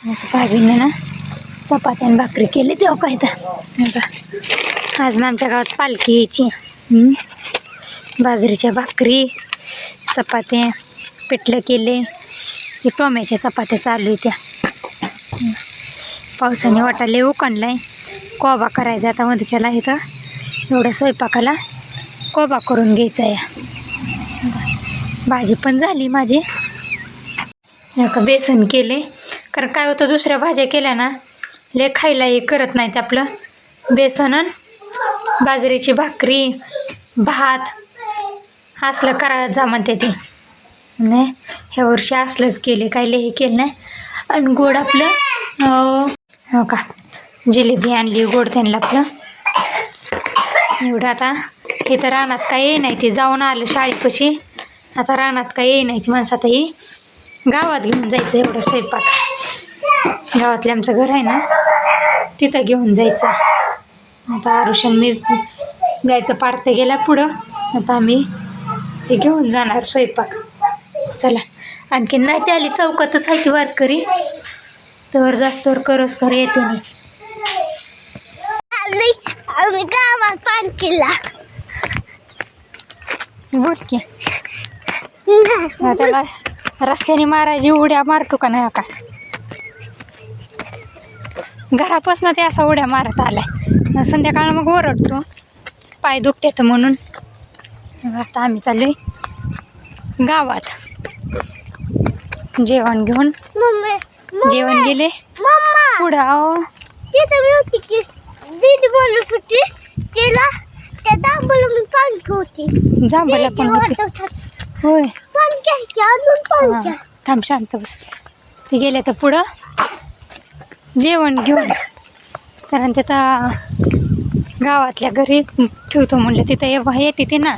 भाभीने ना चपात्या आणि भाकरी केली तेव्हा काय तर आज ना आमच्या गावात पालखी यायची. बाजरीच्या भाकरी चपात्या पिठलं केले. ते टोमॅच्या चपात्या चालू आहे त्या. पावसाने वाटाले उकणलाय. कोबा करायचा आता मध्येच्याला इथं एवढ्या स्वयंपाकाला कोबा करून घ्यायचा आहे. भाजी पण झाली माझी. बेसन केले कारण काय होतं दुसऱ्या भाज्या केल्या ना ले खायला हे करत नाहीत. आपलं बेसन बाजरीची भाकरी भात असलं करा जा म्हणते ती. नाही ह्या वर्षी असलंच केले काही हे केलं नाही. आणि गोड आपलं हो का जिलेबी आणली गोड त्यांना आपलं एवढं. आता हे तर रानात काय येई नाही ते जाऊन आलं शाळेपाशी. आता रानात काय येई नाही ती माणसं. आता ही गावात घेऊन जायचं एवढं स्वयंपाक. गावातले आमचं घर आहे ना तिथं घेऊन जायचं. आता आरुषण मी जायचं पार्थ गेला पुढं. आता आम्ही ते घेऊन जाणार स्वयंपाक. चला आणखीन नाही ती आली चौकातच आहे ती वारकरी तर जास्तवर करस तर येते नाही. आम्ही गावात पालखीला बोल की त्याला रस्त्याने मारायची उड्या मारतो का नाही का घरापासून ते असा उड्या मारत आलाय. संध्याकाळ मग ओरडतो पाय दुखतात म्हणून. आता आम्ही चाललोय गावात जेवण घेऊन. जेवण गेले पुढं जांभळा पण होती होय. थांब शांत बस. ते गेले तर पुढं जेवण घेऊन कारण तिथं गावातल्या घरी ठेवतो म्हणलं. तिथं येते ते ना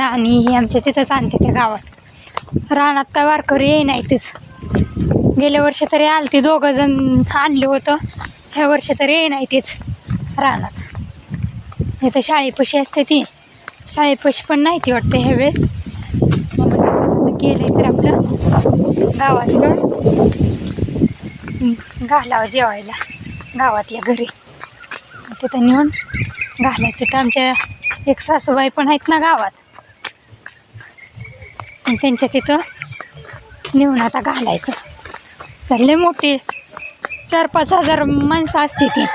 आणि हे आमच्या तिथंच आणते त्या गावात. रानात काय वारकरी येई नाही तीच. गेल्या वर्षी तरी आलं ती दोघं जण आणलं होतं. ह्या वर्षी तरी येई नाही तीच रानात. इथं शाळेपाशी असते ती शाळेपाशी पण नाही ती वाटते ह्या वेळेस. गेले तर आपलं गावात घालावं जेवायला गावातल्या घरी. तिथं नेऊन घालायचं. तिथं आमच्या एक सासूबाई पण आहेत ना गावात त्यांच्या तिथं नेऊन आता घालायचं. चालले मोठे 4-5 हजार माणसं असते ती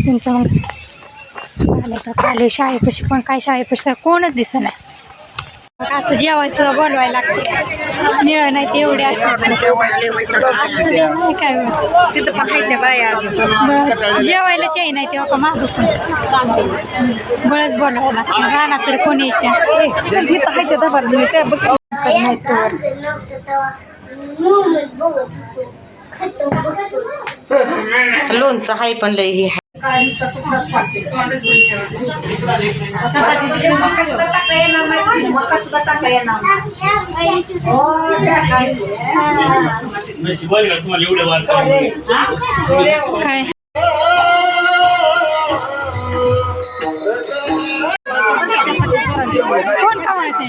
त्यांचं मग घालायचं. खाली शाळेपाशी पण काय शाळेपाशी कोणच दिसत नाही. असं जेवायचं बोलवायला लागतं मिळ नाही ते एवढे असं काय तिथं पण बाया जेवायलाच याय नाही तेव्हा का मागं बळच बोलावं लागतं. गाणं तर कोणी लोणचं हाय पण लय हे काय कोण का म्हणते